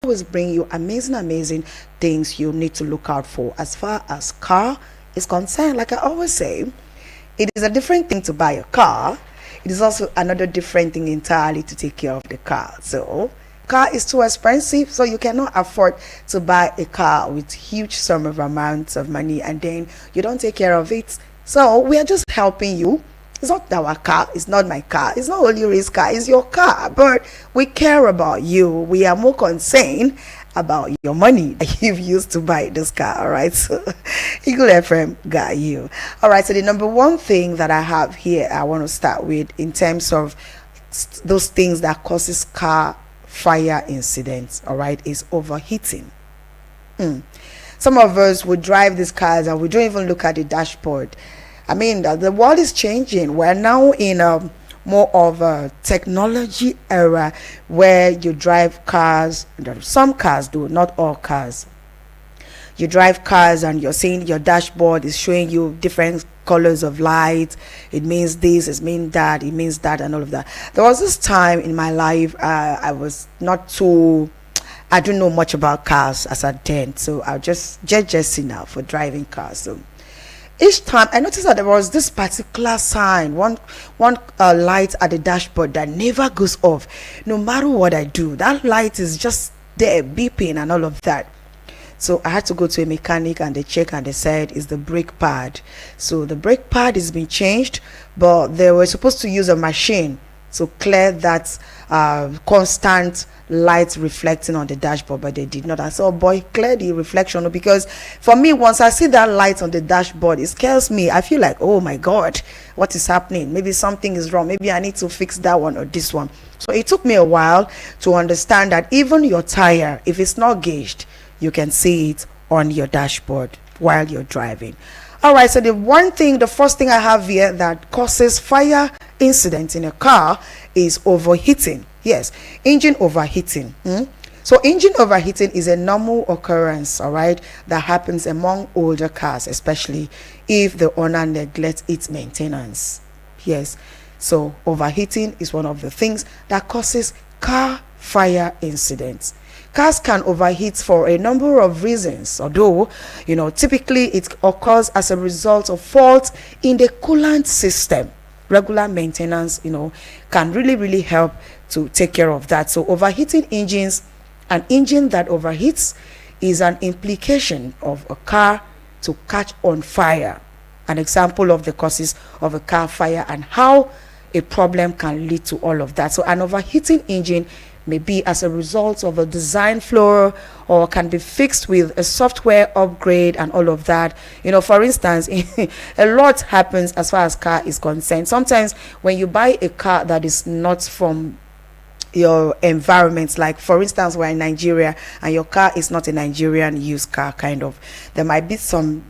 always bring you amazing things you need to look out for as far as car is concerned. Like I always say, it is a different thing to buy a car. It is also another different thing entirely to take care of the car. So car is too expensive, so you cannot afford to buy a car with huge sum of amounts of money and then you don't take care of it. So we are just helping you. It's not our car, it's not my car, it's not only Ray's car, it's your car, but we care about you. We are more concerned about your money that you've used to buy this car. All right, so Eagle FM got you. All right, so the number one thing that I have here I want to start with in terms of those things that causes car fire incidents, all right, is overheating. Some of us would drive these cars and we don't even look at the dashboard. I mean, the world is changing. We're now in a more of a technology era where you drive cars. Some cars do, not all cars. You drive cars and you're seeing your dashboard is showing you different colors of light. It means this, it means that, it means that, and all of that. There was this time in my life I was not too, I don't know much about cars as a then, so I'll just see now for driving cars. So each time I noticed that there was this particular sign, one light at the dashboard that never goes off. No matter what I do, that light is just there beeping and all of that. So I had to go to a mechanic and they checked and they said it's the brake pad. So the brake pad has been changed, but they were supposed to use a machine to clear that constant light reflecting on the dashboard, but they did not. I said, oh boy, clear the reflection, because for me, once I see that light on the dashboard, it scares me. I feel like, oh my god, what is happening? Maybe something is wrong, maybe I need to fix that one or this one. So it took me a while to understand that even your tire, if it's not gauged, you can see it on your dashboard while you're driving. All right, so the first thing I have here that causes fire incident in a car is overheating. Yes, engine overheating. So engine overheating is a normal occurrence, all right, that happens among older cars, especially if the owner neglects its maintenance. Yes, so overheating is one of the things that causes car fire incidents. Cars can overheat for a number of reasons, although, typically it occurs as a result of fault in the coolant system. Regular maintenance, can really help to take care of that. So overheating engines, an engine that overheats is an implication of a car to catch on fire. An example of the causes of a car fire and how a problem can lead to all of that. So an overheating engine may be as a result of a design flaw or can be fixed with a software upgrade and all of that. For instance, a lot happens as far as car is concerned. Sometimes when you buy a car that is not from your environment, like for instance, we're in Nigeria and your car is not a Nigerian used car, kind of, there might be some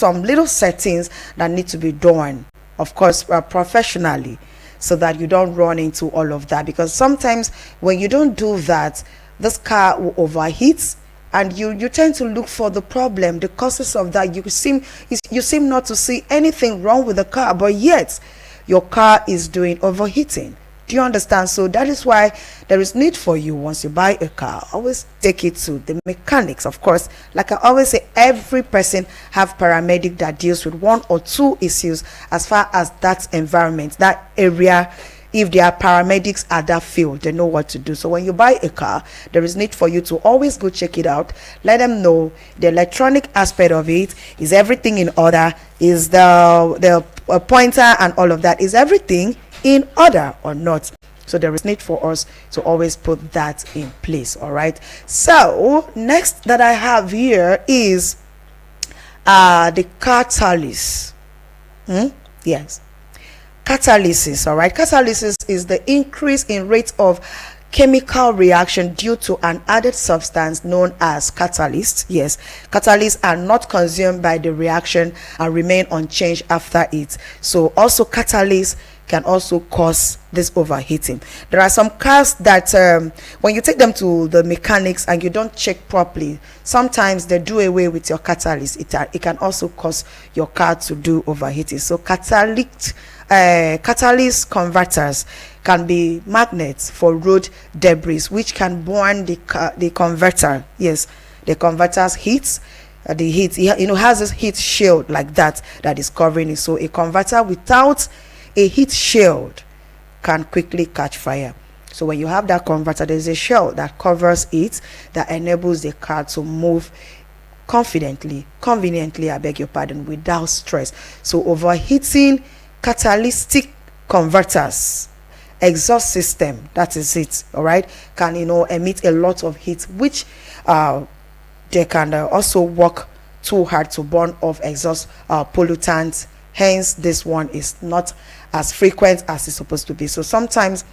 little settings that need to be done, of course, professionally, so that you don't run into all of that. Because sometimes when you don't do that, this car will overheat and you tend to look for the problem, the causes of that. You seem not to see anything wrong with the car, but yet your car is doing overheating. Do you understand? So that is why there is need for you, once you buy a car, always take it to the mechanics. Of course, like I always say, every person have paramedic that deals with one or two issues as far as that environment, that area. If there are paramedics at that field, they know what to do. So when you buy a car, there is need for you to always go check it out. Let them know the electronic aspect of it. Is everything in order? Is the pointer and all of that, is everything in order or not? So there is need for us to always put that in place. All right, so next that I have here is the catalyst. Yes, catalysis. All right, catalysis is the increase in rate of chemical reaction due to an added substance known as catalyst. Yes, catalysts are not consumed by the reaction and remain unchanged after it. So also catalysts can also cause this overheating. There are some cars that when you take them to the mechanics and you don't check properly, sometimes they do away with your catalyst. It can also cause your car to do overheating. So catalyst converters can be magnets for road debris, which can burn the converter. Yes, the converter's heat. The heat, has this heat shield like that is covering it. So a converter without a heat shield can quickly catch fire. So when you have that converter, there's a shell that covers it, that enables the car to move conveniently, I beg your pardon, without stress. So overheating catalytic converters, exhaust system, that is it, all right, can emit a lot of heat, which they can also work too hard to burn off exhaust pollutants. Hence this one is not as frequent as it's supposed to be. So sometimes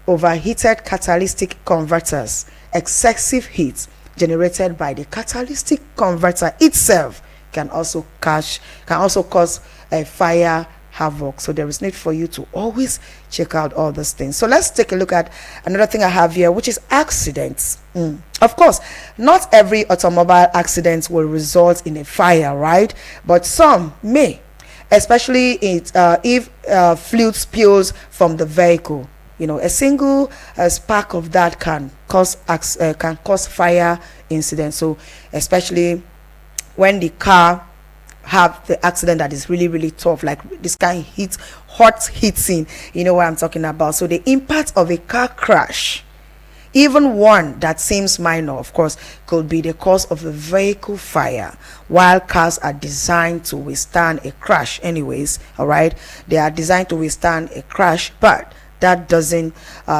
overheated catalytic converters, excessive heat generated by the catalytic converter itself, can also cause a fire havoc. So there is need for you to always check out all those things. So let's take a look at another thing I have here, which is accidents. Of course, not every automobile accident will result in a fire, right? But some may, especially if fluid spills from the vehicle. A single spark of that can cause fire incident. So especially when the car have the accident that is really, really tough, like this kind of hot heating, you know what I'm talking about. So the impact of a car crash, even one that seems minor, of course, could be the cause of a vehicle fire. While cars are designed to withstand a crash anyways, all right, they are designed to withstand a crash, but that doesn't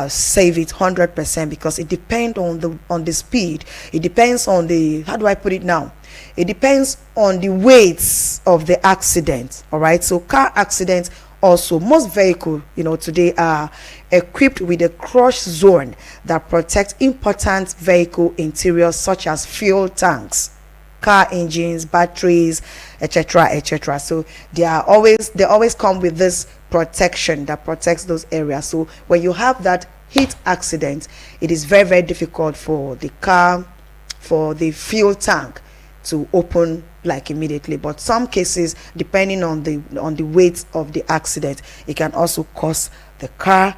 save it 100%, because it depends on the speed. It depends on the, how do I put it now, it depends on the weights of the accident. All right, so car accidents also, most vehicles today are equipped with a crush zone that protects important vehicle interiors, such as fuel tanks, car engines, batteries, etc. So they always come with this protection that protects those areas. So when you have that heat accident, it is very, very difficult for the fuel tank to open like immediately. But some cases, depending on the weight of the accident, it can also cause the car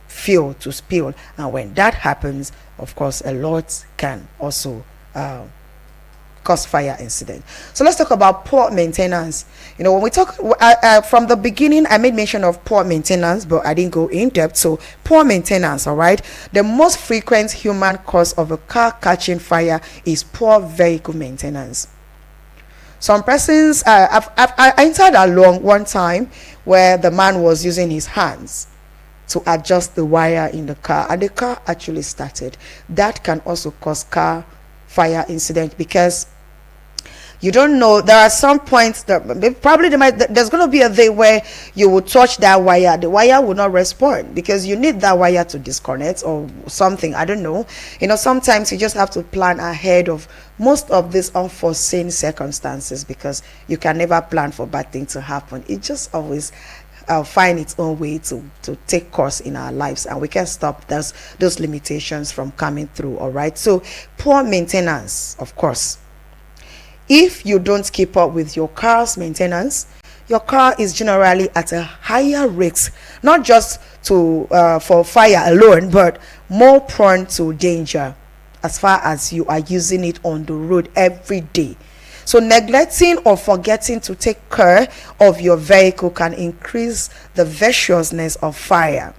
fuel to spill, and when that happens, of course, a lot can also cause fire incident. So let's talk about poor maintenance. When we talk from the beginning, I made mention of poor maintenance, but I didn't go in depth. So poor maintenance, all right, the most frequent human cause of a car catching fire is poor vehicle maintenance. Some persons, I entered along one time where the man was using his hands to adjust the wire in the car, and the car actually started. That can also cause car fire incident, because you don't know, there are some points that probably there's going to be a day where you will touch that wire, the wire will not respond, because you need that wire to disconnect or something, I don't know. Sometimes you just have to plan ahead of most of these unforeseen circumstances, because you can never plan for bad things to happen. It just always find its own way to take course in our lives, and we can stop those limitations from coming through. All right, so poor maintenance, of course. If you don't keep up with your car's maintenance, your car is generally at a higher risk, not just for fire alone, but more prone to danger as far as you are using it on the road every day. So neglecting or forgetting to take care of your vehicle can increase the viciousness of fire.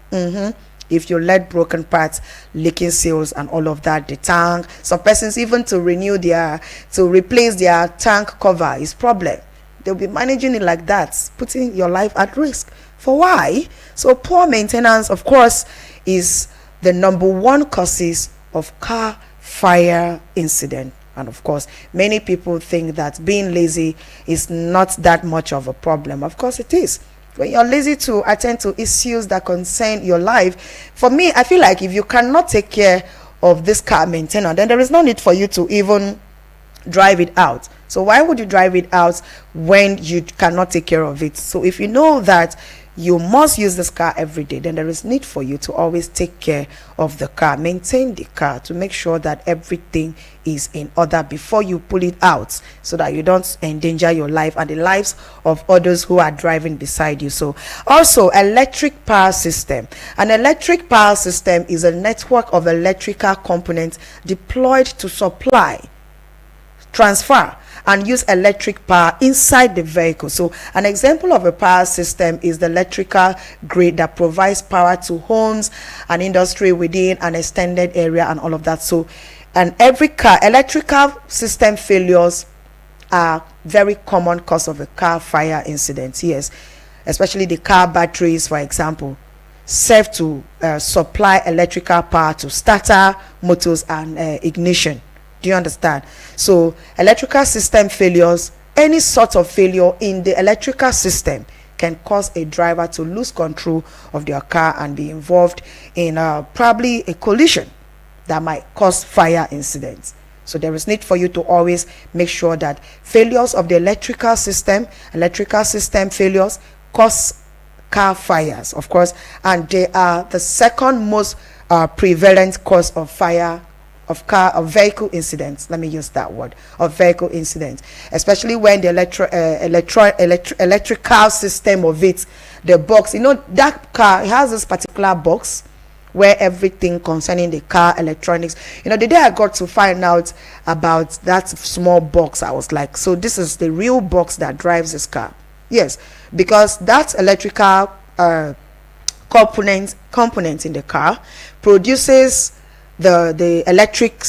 If you let broken parts, leaking seals, and all of that, the tank, some persons even to replace their tank cover is problem. They'll be managing it like that, putting your life at risk. For why? So poor maintenance, of course, is the number one causes of car fire incident. And of course, many people think that being lazy is not that much of a problem. Of course it is. When you're lazy to attend to issues that concern your life, for me, I feel like if you cannot take care of this car maintenance, then there is no need for you to even drive it out. So why would you drive it out when you cannot take care of it? So if you know that you must use this car every day, then there is need for you to always take care of the car, maintain the car, to make sure that everything is in order before you pull it out, so that you don't endanger your life and the lives of others who are driving beside you. So also, electric power system. An electric power system is a network of electrical components deployed to supply, transfer, and use electric power inside the vehicle. So an example of a power system is the electrical grid that provides power to homes and industry within an extended area and all of that. So, and every car, electrical system failures are very common cause of a car fire incident. Yes, especially the car batteries, for example, serve to supply electrical power to starter, motors, and ignition. Do you understand? So electrical system failures, any sort of failure in the electrical system, can cause a driver to lose control of their car and be involved in probably a collision that might cause fire incidents. So there is need for you to always make sure that failures of the electrical system failures cause car fires, of course, and they are the second most prevalent cause of fire of vehicle incidents. Let me use that word, of vehicle incidents, especially when the electrical system of it, the box, that car, it has this particular box where everything concerning the car electronics, the day I got to find out about that small box, I was like, so this is the real box that drives this car. Yes, because that electrical component in the car produces the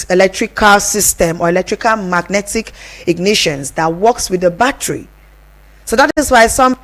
electrical system or electrical magnetic ignitions that works with the battery. So that is why some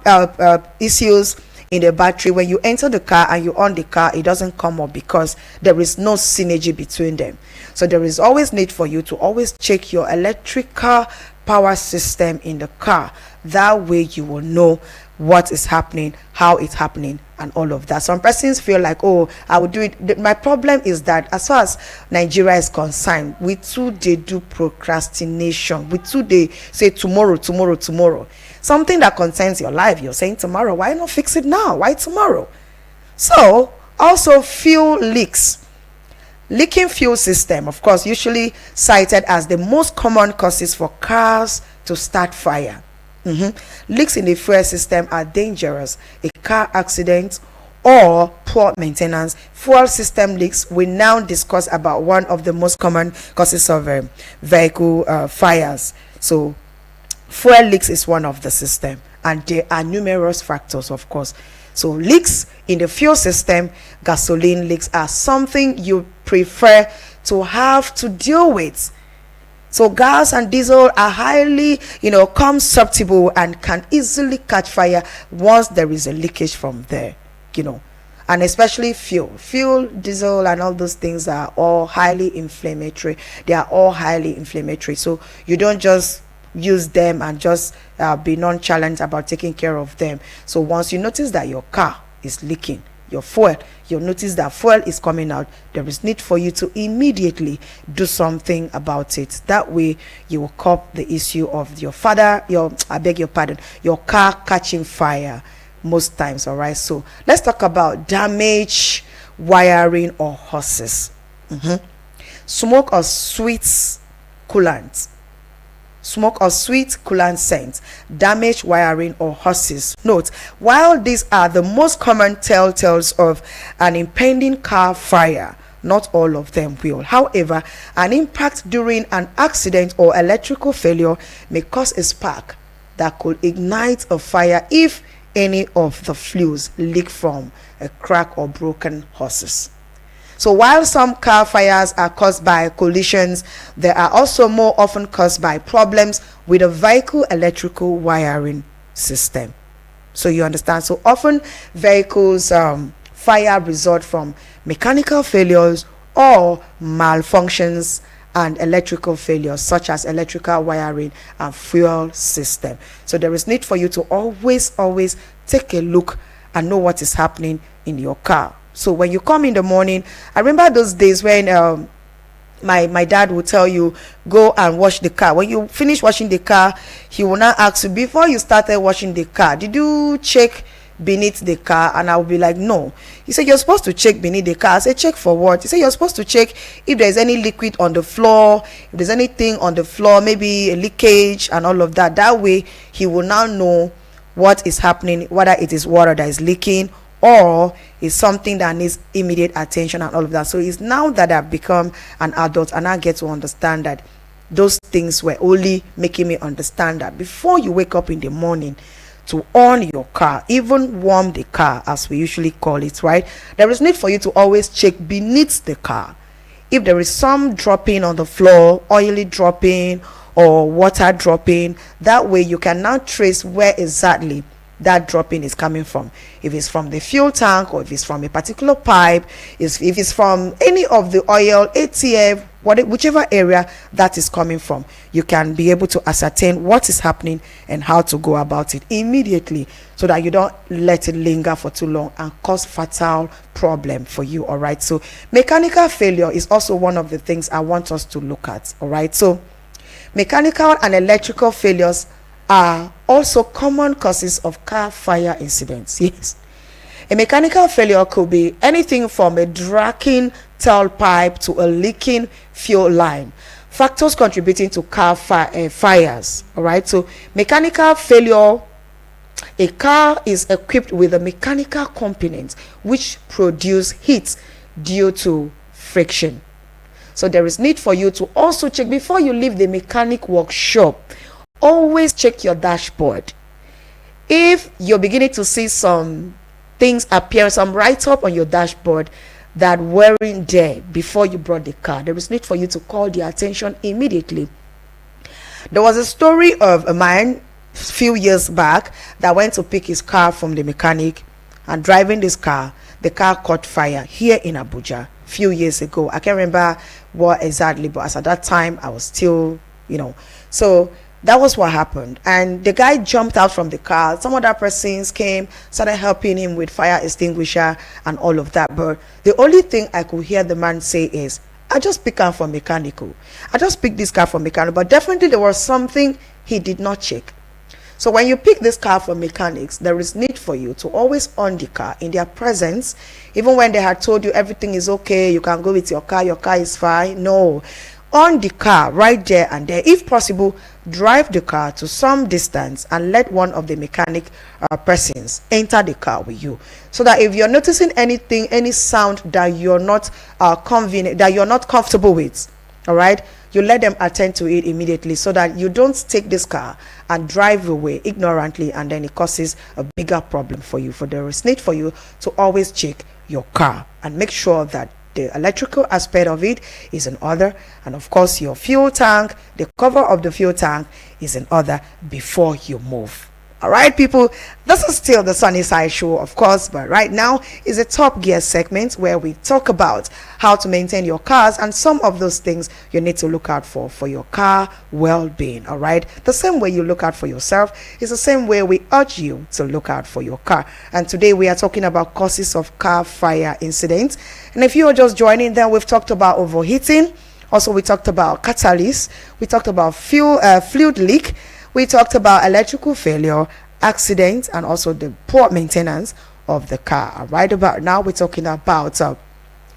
issues in the battery, when you enter the car and you on the car, it doesn't come up because there is no synergy between them. So there is always need for you to always check your electrical power system in the car. That way you will know what is happening, how it's happening, and all of that. Some persons feel like, oh, I will do it. My problem is that as far as Nigeria is concerned, we too they do procrastination. We too they say tomorrow. Something that concerns your life, you're saying tomorrow. Why not fix it now? Why tomorrow? So also fuel leaks. Leaking fuel system, of course, usually cited as the most common causes for cars to start fire. Leaks in the fuel system are dangerous. A car accident or poor maintenance. Fuel system leaks. We now discuss about one of the most common causes of vehicle fires. So fuel leaks is one of the system, and there are numerous factors, of course. So leaks in the fuel system, gasoline leaks, are something you prefer to have to deal with. So gas and diesel are highly, susceptible and can easily catch fire once there is a leakage from there, and especially fuel, diesel, and all those things are all highly inflammatory. They are all highly inflammatory. So you don't just use them and just be nonchalant about taking care of them. So once you notice that your car is leaking your fuel, you'll notice that fuel is coming out, there is need for you to immediately do something about it. That way you will cop the issue of your car catching fire most times. All right, so let's talk about damage wiring or hoses. Smoke or sweet coolant scent, damage wiring or hoses. Note, while these are the most common telltales of an impending car fire, not all of them will. However, an impact during an accident or electrical failure may cause a spark that could ignite a fire if any of the fluids leak from a crack or broken hoses. So while some car fires are caused by collisions, they are also more often caused by problems with a vehicle electrical wiring system. So you understand. So often vehicles fire result from mechanical failures or malfunctions and electrical failures, such as electrical wiring and fuel system. So there is need for you to always take a look and know what is happening in your car. So when you come in the morning, I remember those days when my dad would tell you, go and wash the car. When you finish washing the car, he will now ask you, before you started washing the car, did you check beneath the car, and I'll be like, no. He said, you're supposed to check beneath the car. I said, check for what? He said, you're supposed to check if there's any liquid on the floor, if there's anything on the floor, maybe a leakage and all of that. That way he will now know what is happening, whether it is water that is leaking or is something that needs immediate attention and all of that. So it's now that I've become an adult and I get to understand that those things were only making me understand that before you wake up in the morning to on your car, even warm the car as we usually call it, right, there is need for you to always check beneath the car if there is some dropping on the floor, oily dropping or water dropping. That way you can now trace where exactly that dropping is coming from. If it's from the fuel tank, or if it's from a particular pipe, if it's from any of the oil, ATF, whichever area that is coming from, you can be able to ascertain what is happening and how to go about it immediately, so that you don't let it linger for too long and cause fatal problem for you. All right, so mechanical failure is also one of the things I want us to look at. All right, so mechanical and electrical failures are also common causes of car fire incidents. Yes, a mechanical failure could be anything from a dragging tailpipe to a leaking fuel line, factors contributing to car fires. All right, so mechanical failure, a car is equipped with a mechanical component which produce heat due to friction. So there is need for you to also check before you leave the mechanic workshop. Always check your dashboard. If you're beginning to see some things appear, some write-up on your dashboard that weren't there before you brought the car, there is need for you to call their attention immediately. There was a story of a man a few years back that went to pick his car from the mechanic, and driving this car, the car caught fire here in Abuja a few years ago. I can't remember what exactly, but as at that time I was still, so that was what happened. And the guy jumped out from the car. Some other persons came, started helping him with fire extinguisher and all of that. But the only thing I could hear the man say is, I just picked her from mechanical. I just picked this car from mechanical. But definitely there was something he did not check. So when you pick this car from mechanics, there is need for you to always on the car in their presence, even when they had told you everything is okay, you can go with your car is fine. No, on the car right there and there. If possible, drive the car to some distance and let one of the mechanic persons enter the car with you, so that if you're noticing anything, any sound that you're not convenient, that you're not comfortable with, all right, you let them attend to it immediately, so that you don't take this car and drive away ignorantly and then it causes a bigger problem for you. For there is need for you to always check your car and make sure that the electrical aspect of it is in order, and of course your fuel tank, the cover of the fuel tank is in order before you move. All right, people, this is still the Sunny Side Show, of course, but right now is a Top Gear segment where we talk about how to maintain your cars and some of those things you need to look out for your car well-being. All right, the same way you look out for yourself is the same way we urge you to look out for your car. And today we are talking about causes of car fire incidents. And if you are just joining, then we've talked about overheating. Also, we talked about catalyst. We talked about fluid leak. We talked about electrical failure, accidents, and also the poor maintenance of the car. Right about now, we're talking about the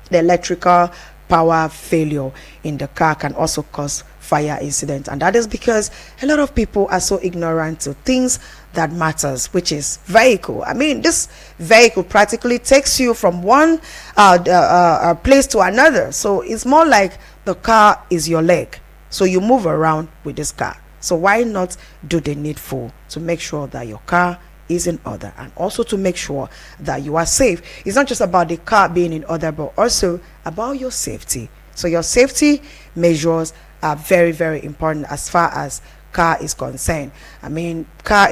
electrical power failure in the car can also cause fire incident, and that is because a lot of people are so ignorant to things that matters, which is vehicle. I mean, this vehicle practically takes you from one place to another, so it's more like the car is your leg, so you move around with this car. So why not do the needful to make sure that your car is in order, and also to make sure that you are safe. It's not just about the car being in order, but also about your safety. So your safety measures are very, very important as far as car is concerned. I mean, car is